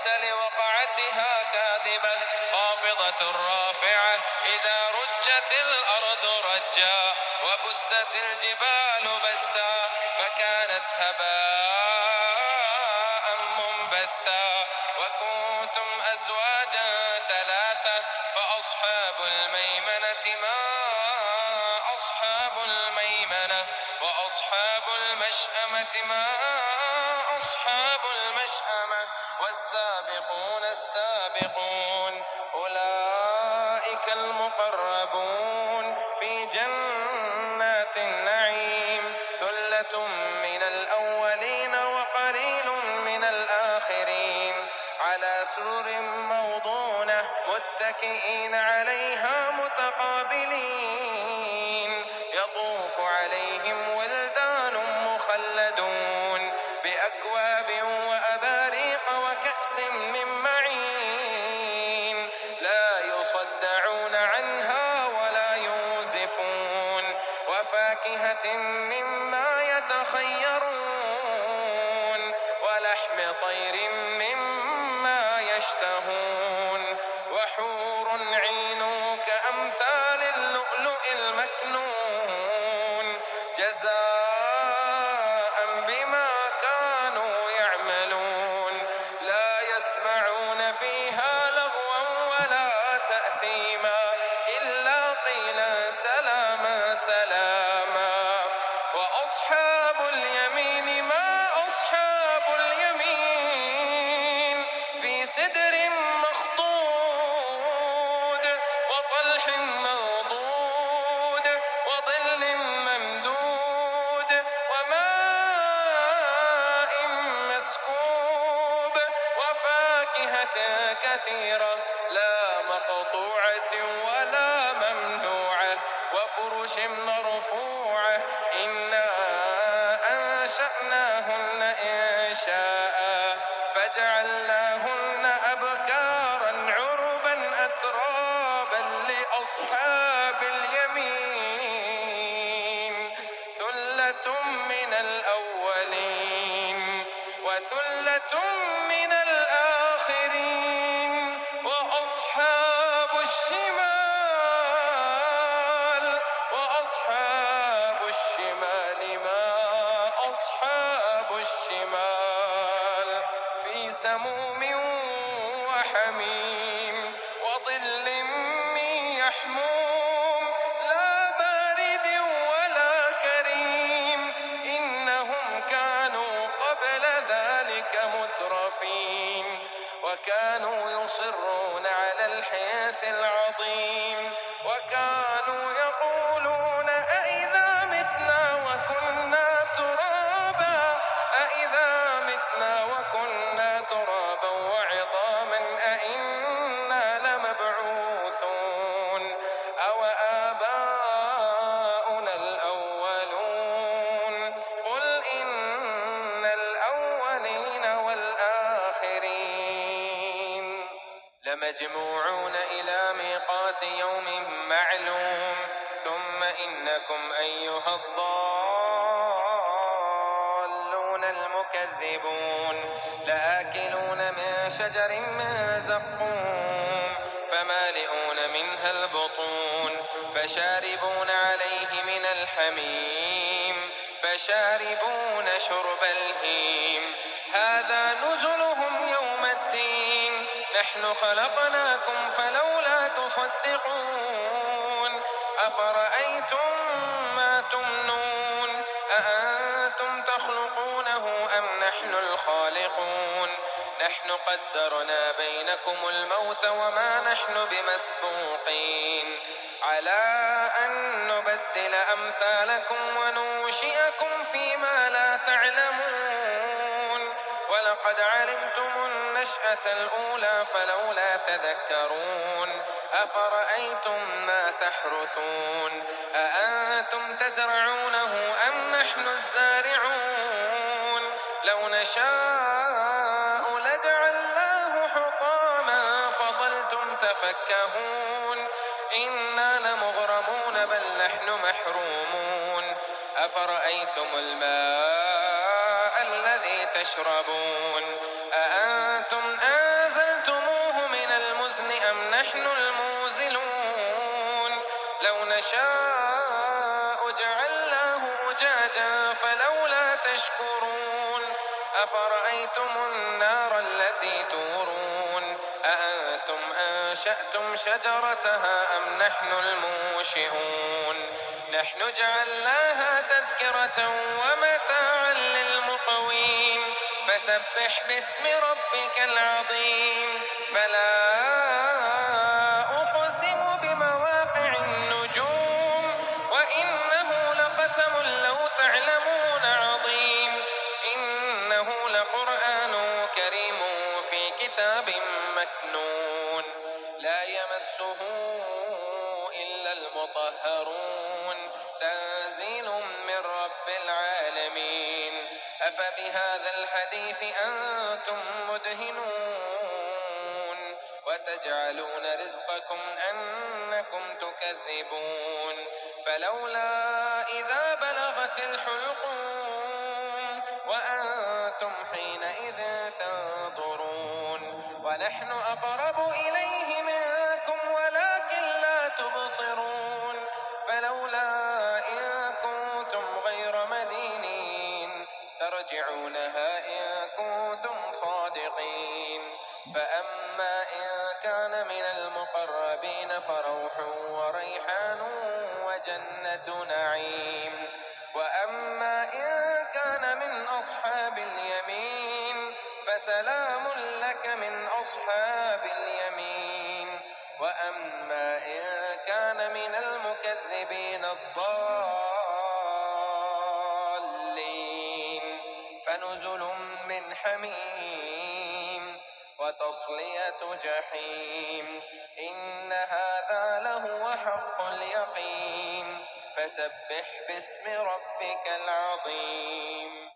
ليس لوقعتها كاذبة خافضة رافعة إذا رجت الأرض رجا وبست الجبال بسا فكانت هباء منبثا وكنتم أزواجا ثلاثة فأصحاب الميمنة ما أصحاب الميمنة وأصحاب المشأمة ما أصحاب المشأمة والسابقون السابقون أولئك المقربون في جنات النعيم ثلة من الأولين وقليل من الآخرين على سرر موضونة متكئين عليها متقابلين يطوف عليهم ولدان مخلدون بأكواب وأباريق وكأس من معين لا يصدعون عنها ولا ينزفون وفاكهة مما يتخيرون ولحم طير مما يشتهون وحور عين كأمثال اللؤلؤ المكنون جزاء بما كانوا يعملون لا يسمعون فيها لغوا ولا تأثيما إلا قيلا سلاما سلاما وأصحاب اليمين ما أصحاب اليمين في سدر مخضود وطلح منضود وظل ممدود وماء مسكوب وفاكهة كثيرة لا مقطوعة ولا ممنوعة وفرش مرفوعة إنا أنشأناهن إنشاء فجعلناهن أبكارا عربا أترابا لأصحاب اليمين ثلة من الأولين وثلة من الآخرين وأصحاب الشمال ما أصحاب الشمال في سموم وحميم وظل من يحموم لا بارد ولا كريم إنهم كانوا قبل ذلك مترفين وكانوا يصرون على الحنث العظيم وكانوا يقولون أئذا متنا وكنا ترابا أئذا متنا وكنا ترابا وعظاما أئنا لمبعوثون أو آباؤنا الأولون قل إن الأولين والآخرين لمجموعون إلى ميقات يوم معلوم ثم إنكم أيها الضالون المكذبون لآكلون من شجر من زقوم فمالئون منها البطون فشاربون عليه من الحميم فشاربون شرب الهيم هذا نزلهم يوم الدين نحن خلقناكم فلولا تصدقون أفرأيتم ما تمنون أأنتم تخلقونه أم نحن الخالقون نحن قدرنا بينكم الموت وما نحن بمسبوقين على أن نبدل أمثالكم وننشئكم فيما لا تعلمون ولقد علمتم النشأة الأولى فلولا تذكرون أفرأيتم ما تحرثون أأنتم تزرعونه أم نحن الزارعون لو نشاء لجعلناه حطاما فظلتم تفكهون إنا لمغرمون بل نحن محرومون أفرأيتم الماء الذي تشربون أأنتم ولو نشاء جعلناه أجاجا فلولا تشكرون أفرأيتم النار التي تورون أأنتم أنشأتم شجرتها أم نحن المنشئون نحن جعلناها تذكرة ومتاعا للمقوين فسبح باسم ربك العظيم فلا أقسم بمواقع النجوم وإنه لقسم لو تعلمون عظيم إنه لقرآن كريم في كتاب مكنون لا يمسه إلا المطهرون تنزيل من رب العالمين أفبهذا الحديث أنتم مدهنون وتجعلون رزقكم أنكم تكذبون فلولا إذا بلغت الحلقوم وأنتم حينئذ تنظرون ونحن أقرب إليه منكم ولكن لا تبصرون فلولا إن كنتم غير مدينين ترجعونها إن كنتم صادقين فأما إن كان من المقربين فروح وريحان وجنة نعيم وأما إن كان من أصحاب اليمين فسلام لك من أصحاب اليمين وأما إن كان من المكذبين الضالين فنزل من حميم وتصلية جحيم إن هذا لهو حق اليقين فسبح باسم ربك العظيم